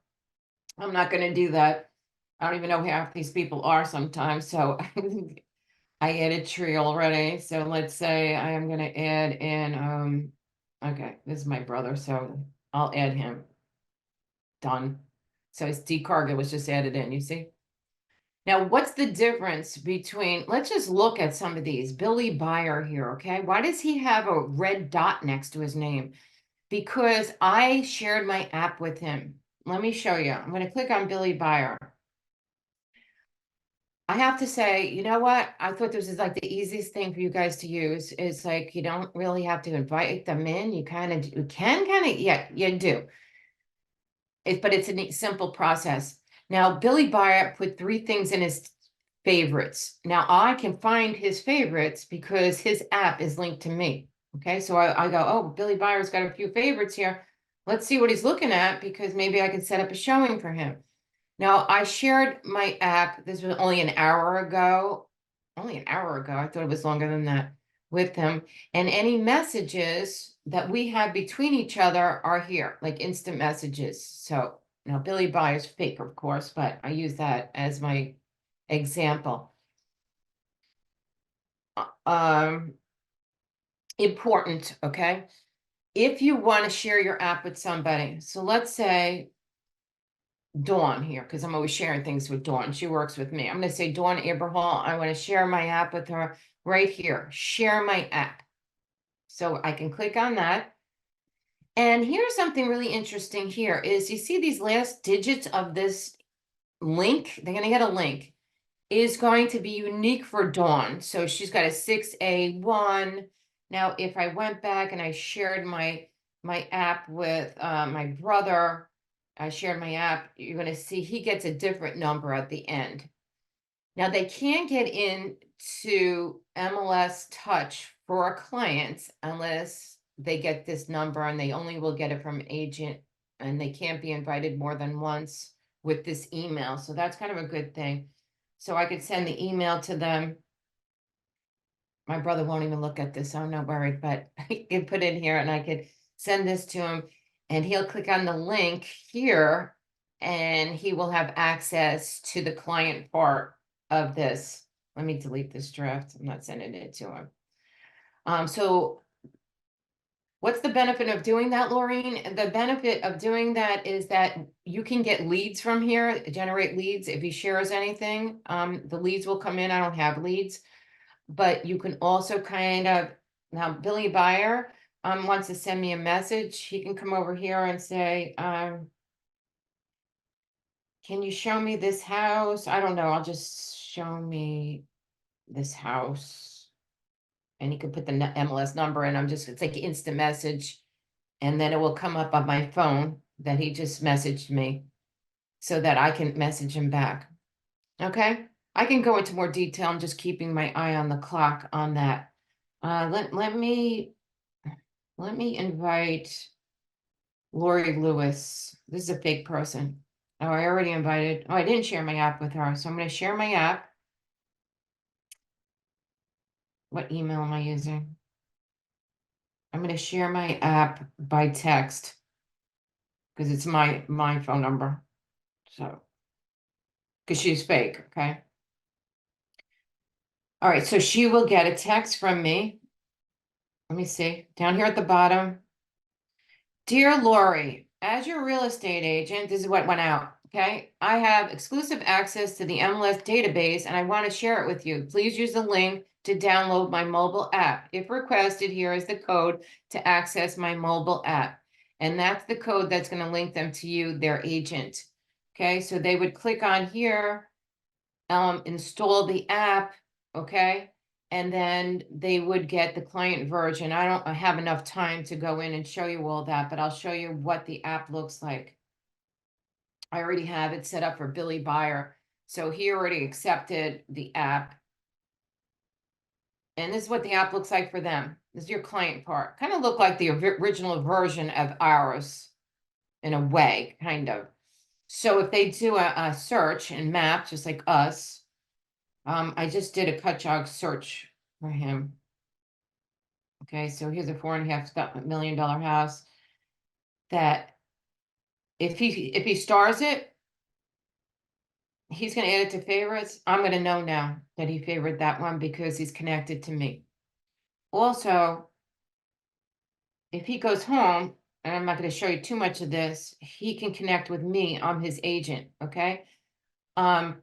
Speaker 1: I'm not going to do that. I don't even know who half these people are sometimes. So I added tree already, so let's say I am gonna add in, okay, this is my brother, so I'll add him. Done. So his D Cargill was just added in, you see? Now, what's the difference between, let's just look at some of these. Billy Byer here, okay? Why does he have a red dot next to his name? Because I shared my app with him. Let me show you. I'm gonna click on Billy Byer. I have to say, you know what? I thought this is like the easiest thing for you guys to use. It's like you don't really have to invite them in. You can kind of, yeah, you do. But it's a neat, simple process. Now, Billy Byer put 3 things in his favorites. Now I can find his favorites because his app is linked to me. Okay, so I go, oh, Billy Byer's got a few favorites here. Let's see what he's looking at because maybe I can set up a showing for him. Now, I shared my app, this was only an hour ago. Only an hour ago. I thought it was longer than that with him. And any messages that we have between each other are here, like instant messages. So now Billy Byers fake, of course, but I use that as my example. Um, Important, okay? If you want to share your app with somebody, so let's say Dawn here, because I'm always sharing things with Dawn. She works with me. I'm going to say, Dawn Aberhall, I want to share my app with her right here. Share my app. So I can click on that. And here's something really interesting here is you see these last digits of this link? They're going to get a link. Is going to be unique for Dawn. So she's got a 6A1. Now, if I went back and I shared my app with my brother, I shared my app, you're going to see he gets a different number at the end. Now, they can't get into MLS Touch for our clients unless they get this number, and they only will get it from agent, and they can't be invited more than once with this email. So that's kind of a good thing. So I could send the email to them. My brother won't even look at this, so I'm not worried, but I could put in here and I could send this to him and he'll click on the link here and he will have access to the client part of this. Let me delete this draft. I'm not sending it to him. So what's the benefit of doing that, Laureen? The benefit of doing that is that you can get leads from here, generate leads. If he shares anything, the leads will come in. I don't have leads, but you can also kind of, now Billy Byer wants to send me a message. He can come over here and say, can you show me this house? I don't know. I'll just show me this house. And he could put the MLS number in. It's like instant message. And then it will come up on my phone that he just messaged me so that I can message him back. Okay, I can go into more detail. I'm just keeping my eye on the clock on that. Let me invite Lori Lewis. This is a fake person. Oh, I already invited. Oh, I didn't share my app with her. So I'm going to share my app. What email am I using? I'm going to share my app by text because it's my phone number. So, because she's fake, okay? All right, so she will get a text from me. Let me see, down here at the bottom. Dear Lori, as your real estate agent, this is what went out, okay? I have exclusive access to the MLS database and I want to share it with you. Please use the link to download my mobile app. If requested, here is the code to access my mobile app. And that's the code that's going to link them to you, their agent. Okay, so they would click on here, install the app, okay? And then they would get the client version. I don't have enough time to go in and show you all that, but I'll show you what the app looks like. I already have it set up for Billy Byer. So he already accepted the app. And this is what the app looks like for them. This is your client part. Kind of look like the original version of ours in a way, kind of. So if they do a search and map, just like us, I just did a cut jog search for him. Okay, so here's a $4.5 million house that if he stars it, he's gonna add it to favorites. I'm gonna know now that he favored that one because he's connected to me. Also, if he goes home, and I'm not gonna show you too much of this, he can connect with me. I'm his agent, okay? Um,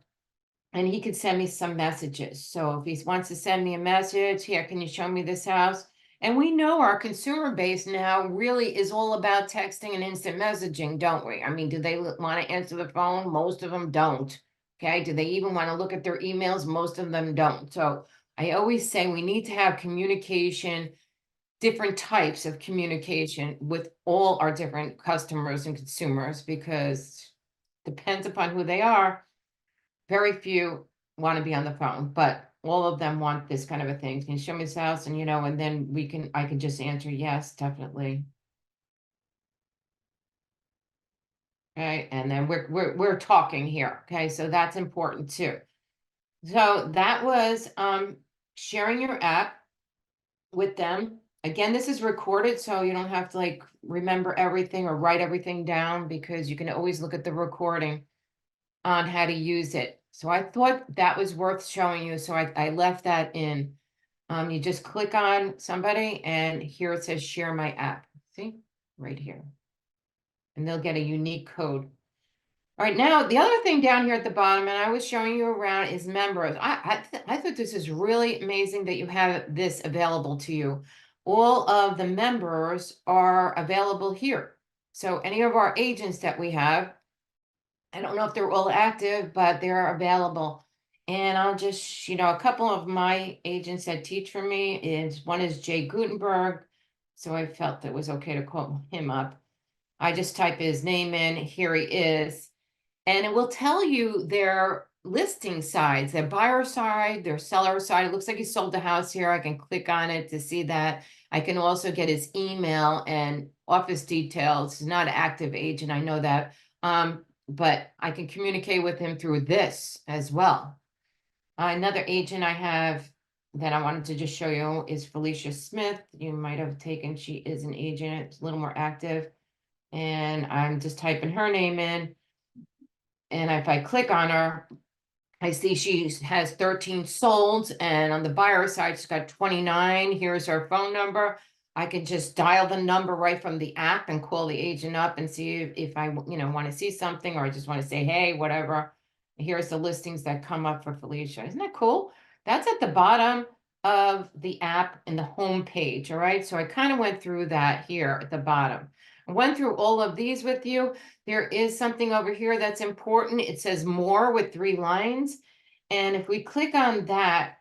Speaker 1: and he could send me some messages. So if he wants to send me a message, here, can you show me this house? And we know our consumer base now really is all about texting and instant messaging, don't we? I mean, do they want to answer the phone? Most of them don't. Okay. Do they even want to look at their emails? Most of them don't. So I always say we need to have communication, different types of communication with all our different customers and consumers, because depends upon who they are. Very few want to be on the phone, but all of them want this kind of a thing. Can you show me this house? And and then I can just answer yes, definitely. Okay, and then we're talking here. Okay, so that's important too. So that was sharing your app with them. Again, this is recorded, so you don't have to like remember everything or write everything down, because you can always look at the recording on how to use it. So I thought that was worth showing you. So I left that in. You just click on somebody and here it says share my app. See, right here. And they'll get a unique code. All right, now the other thing down here at the bottom, and I was showing you around, is members. I thought this is really amazing that you have this available to you. All of the members are available here. So any of our agents that we have, I don't know if they're all active, but they're available. And I'll just, a couple of my agents that teach for me is one is Jay Gutenberg. So I felt it was okay to call him up. I just type his name in, here he is. And it will tell you their listing sides, their buyer side, their seller side. It looks like he sold the house here. I can click on it to see that. I can also get his email and office details. He's not an active agent, I know that. But I can communicate with him through this as well. Another agent I have that I wanted to just show you is Felicia Smith. You might have taken, she is an agent, it's a little more active. And I'm just typing her name in. And if I click on her, I see she has 13 solds, and on the buyer side, she's got 29. Here's her phone number. I can just dial the number right from the app and call the agent up and see if I, want to see something, or I just want to say, hey, whatever. Here's the listings that come up for Felicia. Isn't that cool? That's at the bottom of the app in the home page. All right. So I kind of went through that here at the bottom. I went through all of these with you. There is something over here that's important. It says more with 3 lines. And if we click on that,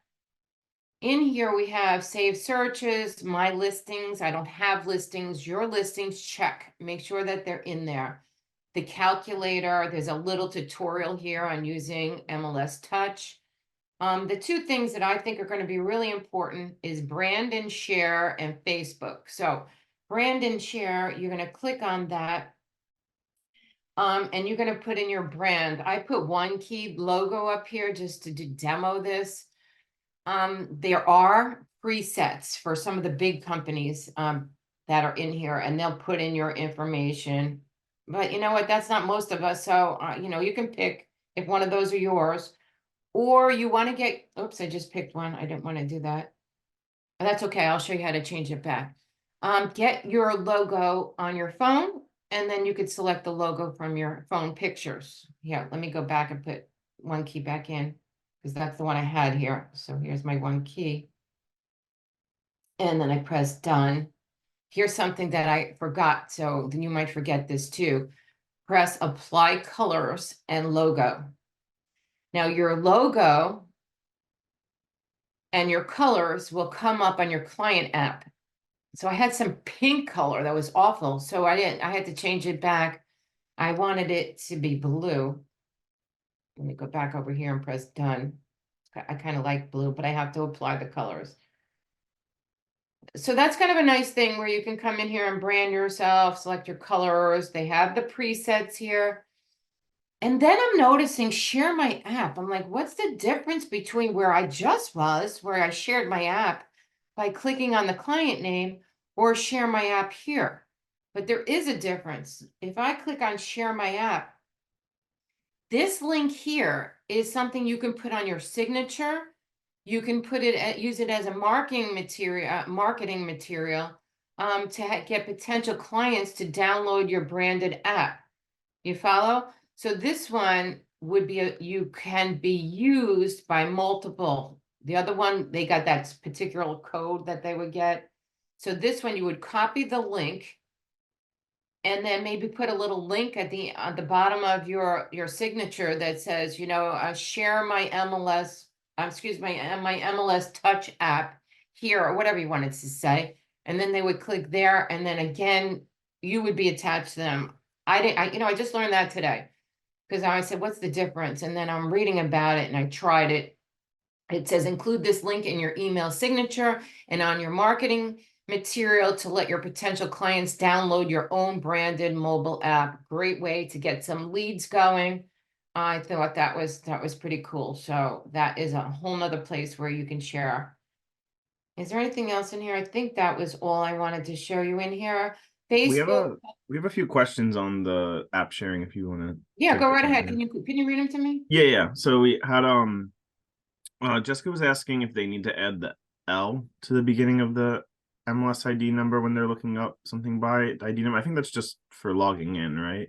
Speaker 1: in here we have save searches, my listings. I don't have listings, your listings, check. Make sure that they're in there. The calculator, there's a little tutorial here on using MLS Touch. The 2 things that I think are going to be really important is brand and share and Facebook. So brand and share, you're going to click on that. And you're going to put in your brand. I put One Key logo up here just to demo this. There are presets for some of the big companies that are in here, and they'll put in your information. But you know what? That's not most of us. So, you can pick if one of those are yours, or you want to get, oops, I just picked one. I didn't want to do that. That's okay. I'll show you how to change it back. Get your logo on your phone, and then you could select the logo from your phone pictures. Here, let me go back and put One Key back in, because that's the one I had here. So here's my One Key. And then I press done. Here's something that I forgot, so then you might forget this too. Press apply colors and logo. Now your logo and your colors will come up on your client app. So I had some pink color that was awful. So I had to change it back. I wanted it to be blue. Let me go back over here and press done. I kind of like blue, but I have to apply the colors. So that's kind of a nice thing where you can come in here and brand yourself, select your colors. They have the presets here. And then I'm noticing share my app. I'm like, what's the difference between where I just was, where I shared my app by clicking on the client name, or share my app here? But there is a difference. If I click on share my app, This link here is something you can put on your signature. You can put it use it as a marketing material to get potential clients to download your branded app. You follow? So this one would be you can be used by multiple. The other one, they got that particular code that they would get. So this one, you would copy the link and then maybe put a little link at the bottom of your signature that says, share my MLS, excuse me, my MLS Touch app here, or whatever you wanted to say. And then they would click there, and then again, you would be attached to them. I just learned that today because I said, what's the difference? And then I'm reading about it and I tried it. It says include this link in your email signature and on your marketing material to let your potential clients download your own branded mobile app. Great way to get some leads going. I thought that was pretty cool. So that is a whole nother place where you can share. Is there anything else in here? I think that was all I wanted to show you in here.
Speaker 2: We have
Speaker 1: Facebook.
Speaker 2: a few questions on the app sharing if you want to
Speaker 1: Yeah,
Speaker 2: take
Speaker 1: go
Speaker 2: a
Speaker 1: right
Speaker 2: look
Speaker 1: ahead.
Speaker 2: at it.
Speaker 1: Can you read them to me?
Speaker 2: Yeah. So we had Jessica was asking if they need to add the L to the beginning of the MLS ID number when they're looking up something by ID number. I think that's just for logging in, right?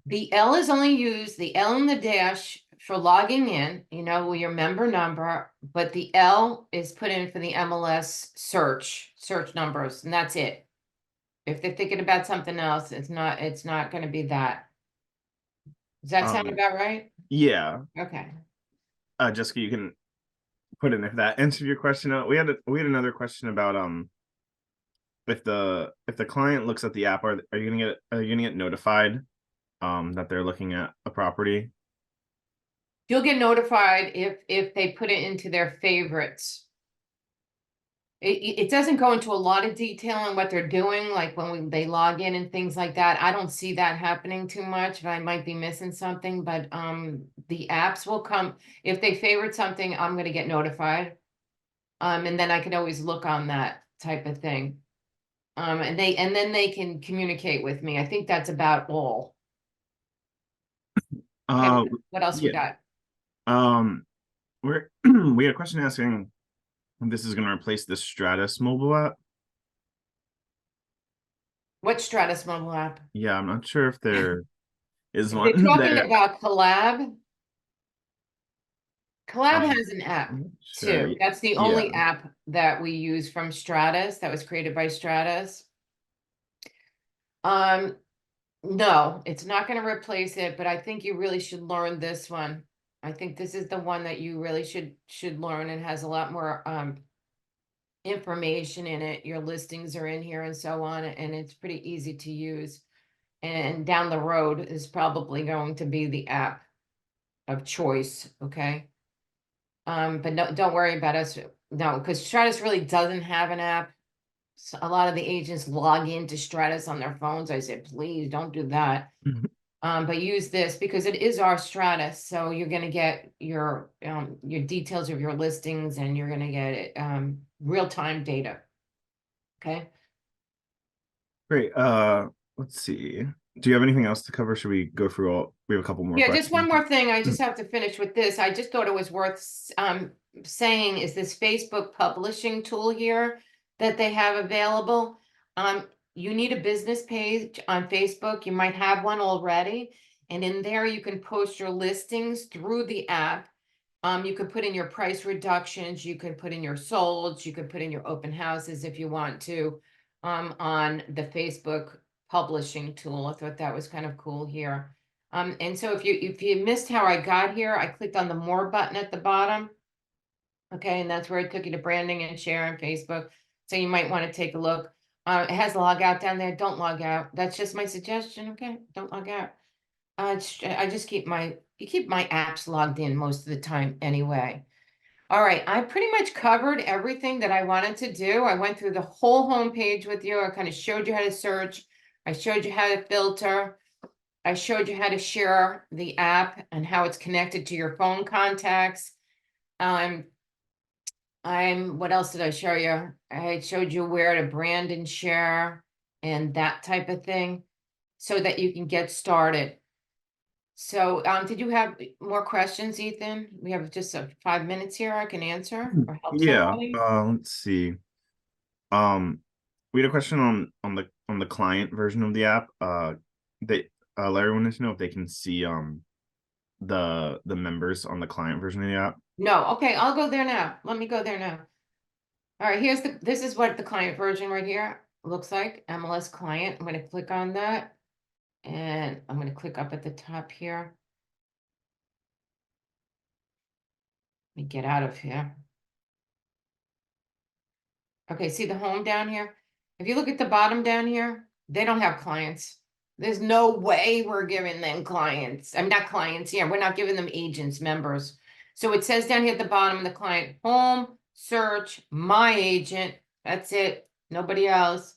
Speaker 1: The L is only used, the L and the dash for logging in, with your member number, but the L is put in for the MLS search numbers, and that's it. If they're thinking about something else, it's not gonna be that. Does that sound
Speaker 2: Um,
Speaker 1: about right?
Speaker 2: yeah.
Speaker 1: Okay.
Speaker 2: Jessica, you can put in if that answered your question. We had another question about if the client looks at the app, are you gonna get notified that they're looking at a property?
Speaker 1: You'll get notified if they put it into their favorites. It doesn't go into a lot of detail on what they're doing, like they log in and things like that. I don't see that happening too much, but I might be missing something. But the apps will come if they favorite something. I'm going to get notified, and then I can always look on that type of thing. And then they can communicate with me. I think that's about all. Okay,
Speaker 2: Uh,
Speaker 1: what else we
Speaker 2: yeah.
Speaker 1: got?
Speaker 2: We're we had a question asking if this is going to replace the Stratus mobile app.
Speaker 1: What Stratus mobile app?
Speaker 2: Yeah, I'm not sure if there is
Speaker 1: If they're
Speaker 2: one
Speaker 1: talking
Speaker 2: there.
Speaker 1: about Collab. Collab
Speaker 2: Um,
Speaker 1: has an app
Speaker 2: I'm not sure.
Speaker 1: too. That's the
Speaker 2: Yeah.
Speaker 1: only app that we use from Stratus that was created by Stratus. Um, no, it's not going to replace it, but I think you really should learn this one. I think this is the one that you really should learn and has a lot more information in it. Your listings are in here and so on, and it's pretty easy to use. And down the road is probably going to be the app of choice, okay? But no, don't worry about us. No, because Stratus really doesn't have an app. So a lot of the agents log into Stratus on their phones. I said, please don't do that. But use this because it is our Stratus. So you're going to get your details of your listings and you're going to get it, real-time data. Okay.
Speaker 2: Great. Let's see. Do you have anything else to cover? Should we go through all? We have a couple more
Speaker 1: Yeah, just one
Speaker 2: questions.
Speaker 1: more thing. I just have to finish with this. I just thought it was worth saying is this Facebook publishing tool here that they have available. You need a business page on Facebook. You might have one already. And in there, you can post your listings through the app. You could put in your price reductions. You could put in your solds. You could put in your open houses if you want to on the Facebook publishing tool. I thought that was kind of cool here. And so if you missed how I got here, I clicked on the more button at the bottom. Okay, and that's where it took you to branding and share on Facebook. So you might want to take a look. It has log out down there. Don't log out. That's just my suggestion. Okay, don't log out. I just keep my apps logged in most of the time anyway. All right, I pretty much covered everything that I wanted to do. I went through the whole homepage with you. I kind of showed you how to search. I showed you how to filter. I showed you how to share the app and how it's connected to your phone contacts. What else did I show you? I showed you where to brand and share and that type of thing so that you can get started. So, did you have more questions, Ethan? We have just 5 minutes here I can answer or help
Speaker 2: Yeah.
Speaker 1: somebody.
Speaker 2: Let's see. Um, we had a question on the client version of the app. They Larry wanted to know if they can see the members on the client version of the app.
Speaker 1: No, okay, I'll go there now. Let me go there now. All right, this is what the client version right here looks like, MLS client. I'm gonna click on that and I'm gonna click up at the top here. Let me get out of here. Okay, see the home down here? If you look at the bottom down here, they don't have clients. There's no way we're giving them clients. I'm not clients, yeah, we're not giving them agents, members. So it says down here at the bottom of the client, home, search, my agent, that's it, nobody else.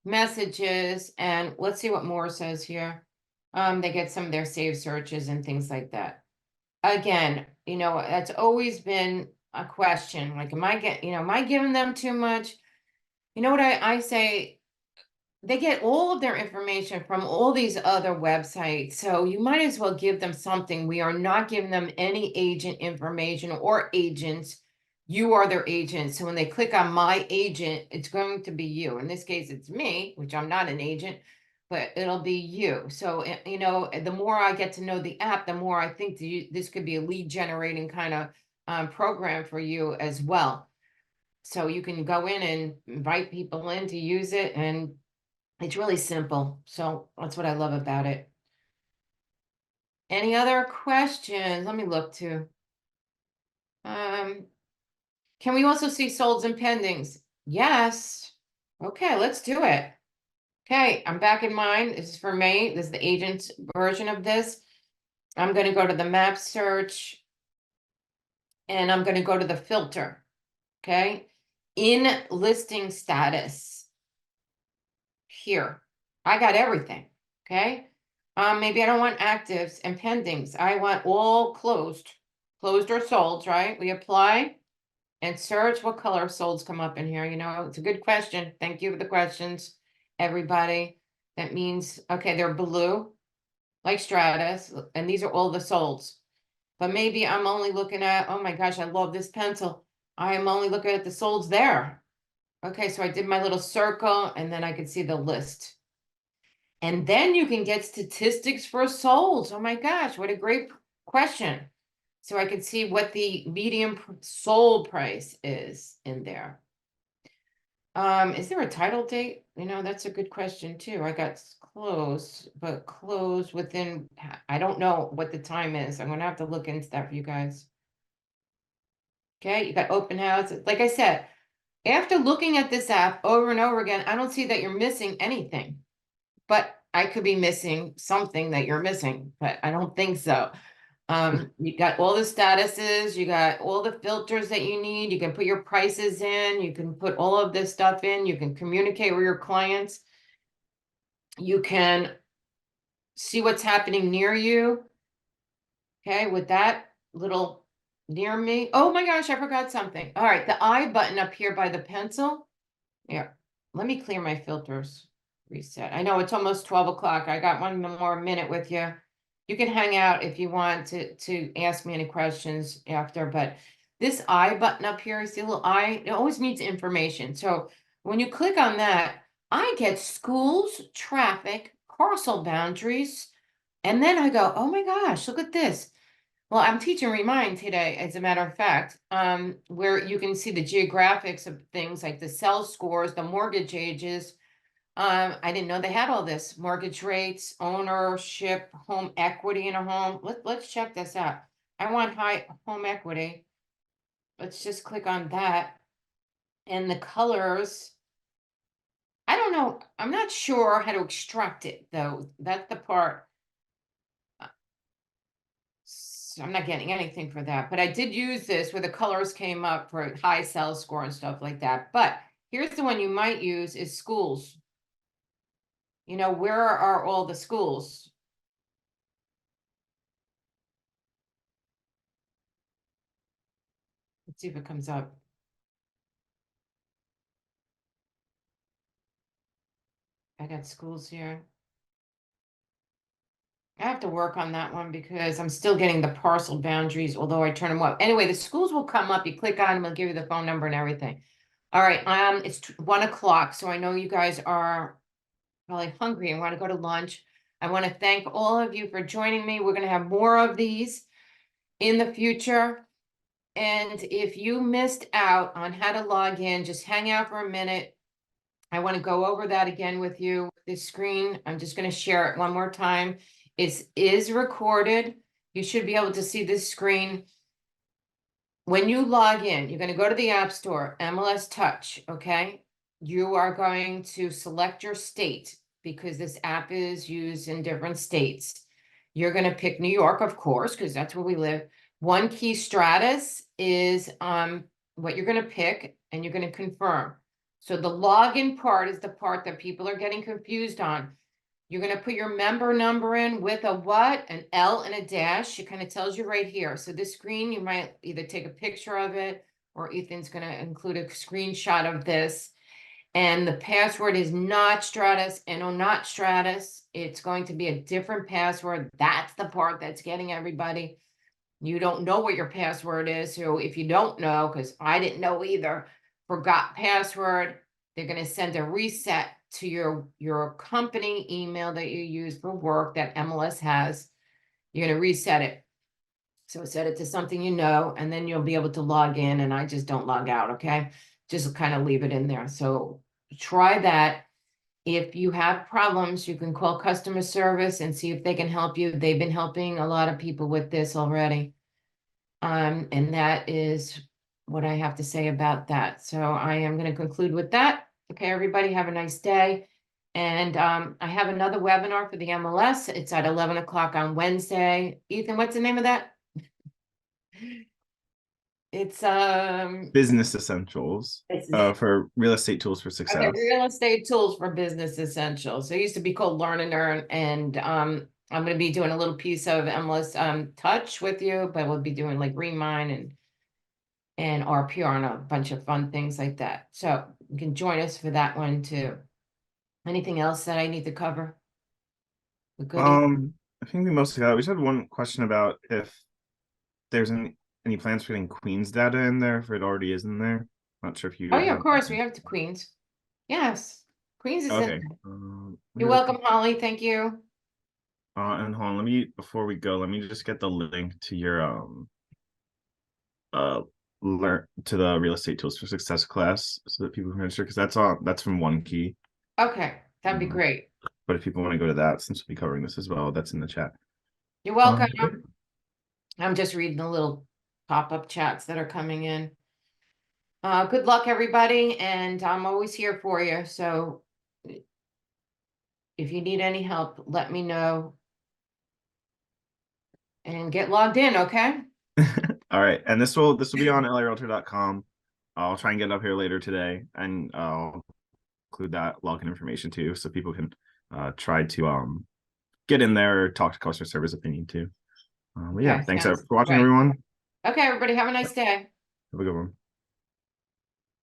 Speaker 1: Messages, and let's see what more says here. They get some of their saved searches and things like that. Again, that's always been a question, like, am I giving them too much? You know what I say? They get all of their information from all these other websites. So you might as well give them something. We are not giving them any agent information or agents. You are their agent. So when they click on my agent, it's going to be you. In this case, it's me, which I'm not an agent, but it'll be you. So, the more I get to know the app, the more I think this could be a lead generating kind of program for you as well. So you can go in and invite people in to use it, and it's really simple. So that's what I love about it. Any other questions? Let me look too. Um, can we also see solds and pendings? Yes. Okay, let's do it. Okay, I'm back in mine. This is for me. This is the agent's version of this. I'm going to go to the map search and I'm going to go to the filter. Okay. In listing status here. I got everything. Okay. Maybe I don't want actives and pendings. I want all closed or sold, right? We apply and search. What color solds come up in here? It's a good question. Thank you for the questions, everybody. That means, okay, they're blue, like Stratus, and these are all the solds. But maybe I'm only looking at, oh my gosh, I love this pencil. I am only looking at the solds there. Okay, so I did my little circle and then I could see the list. And then you can get statistics for solds. Oh my gosh, what a great question. So I could see what the median sold price is in there. Is there a title date? That's a good question too. I got close, but close within, I don't know what the time is. I'm gonna have to look into that for you guys. Okay, you got open houses. Like I said, after looking at this app over and over again, I don't see that you're missing anything. But I could be missing something that you're missing, but I don't think so. You got all the statuses, you got all the filters that you need. You can put your prices in, you can put all of this stuff in, you can communicate with your clients. You can see what's happening near you. Okay, with that little near me. Oh my gosh, I forgot something. All right, the I button up here by the pencil. Yeah, let me clear my filters. Reset. I know it's almost 12 o'clock. I got one more minute with you. You can hang out if you want to ask me any questions after, but this I button up here, see a little I, it always means information. So when you click on that, I get schools, traffic, parcel boundaries, and then I go, oh my gosh, look at this. Well, I'm teaching Remind today, as a matter of fact, where you can see the geographics of things like the sell scores, the mortgage ages. I didn't know they had all this mortgage rates, ownership, home equity in a home. Let's check this out. I want high home equity. Let's just click on that. And the colors, I don't know. I'm not sure how to extract it though. That's the part. So I'm not getting anything for that, but I did use this where the colors came up for high sales score and stuff like that. But here's the one you might use is schools. Where are all the schools? Let's see if it comes up. I got schools here. I have to work on that one because I'm still getting the parcel boundaries, although I turn them up. Anyway, the schools will come up. You click on them, it'll give you the phone number and everything. All right, it's 1 o'clock, so I know you guys are probably hungry and want to go to lunch. I want to thank all of you for joining me. We're going to have more of these in the future. And if you missed out on how to log in, just hang out for a minute. I want to go over that again with you. This screen, I'm just going to share it one more time. It is recorded. You should be able to see this screen. When you log in, you're going to go to the App Store, MLS Touch, okay? You are going to select your state because this app is used in different states. You're going to pick New York, of course, because that's where we live. One key stratus is what you're going to pick, and you're going to confirm. So the login part is the part that people are getting confused on. You're going to put your member number in with a what? An L and a dash. It kind of tells you right here. So this screen, you might either take a picture of it or Ethan's going to include a screenshot of this. And the password is not Stratus, no, not Stratus. It's going to be a different password. That's the part that's getting everybody. You don't know what your password is. So if you don't know, because I didn't know either, forgot password, they're going to send a reset to your company email that you use for work that MLS has. You're going to reset it. So set it to something you know, and then you'll be able to log in. And I just don't log out, okay? Just kind of leave it in there. So try that. If you have problems, you can call customer service and see if they can help you. They've been helping a lot of people with this already. And that is what I have to say about that. So I am going to conclude with that. Okay, everybody have a nice day. And I have another webinar for the MLS. It's at 11 o'clock on Wednesday. Ethan, what's the name of that? It's
Speaker 2: Business essentials for real estate tools for
Speaker 1: okay,
Speaker 2: success.
Speaker 1: real estate tools for business essentials. It used to be called Learn and Earn, and I'm going to be doing a little piece of MLS Touch with you, but we'll be doing like Remind and RPR and a bunch of fun things like that. So you can join us for that one too. Anything else that I need to cover? We good?
Speaker 2: I think we mostly got it. We just had one question about if there's any plans for getting Queen's data in there, if it already is in there. Not sure if you
Speaker 1: Oh yeah, of
Speaker 2: have
Speaker 1: course, we
Speaker 2: that.
Speaker 1: have the Queens. Yes, Queens is in
Speaker 2: Okay.
Speaker 1: there.
Speaker 2: Let me
Speaker 1: You're
Speaker 2: look.
Speaker 1: welcome, Holly. Thank you.
Speaker 2: And hold on, before we go, let me just get the link to your uh learn to the real estate tools for success class so that people can register, because that's from One Key.
Speaker 1: Okay, that'd be
Speaker 2: Um,
Speaker 1: great.
Speaker 2: but if people want to go to that, since we'll be covering this as well, that's in the chat.
Speaker 1: You're welcome.
Speaker 2: Great.
Speaker 1: I'm just reading the little pop-up chats that are coming in. Good luck, everybody, and I'm always here for you. So if you need any help, let me know and get logged in, okay?
Speaker 2: All right, and this will be on larealtor.com. I'll try and get it up here later today, and I'll include that login information too, so people can try to get in there or talk to customer service if they need to. But yeah,
Speaker 1: Okay,
Speaker 2: thanks for
Speaker 1: sounds
Speaker 2: watching,
Speaker 1: great.
Speaker 2: everyone.
Speaker 1: Okay, everybody, have a nice day.
Speaker 2: Have a good one.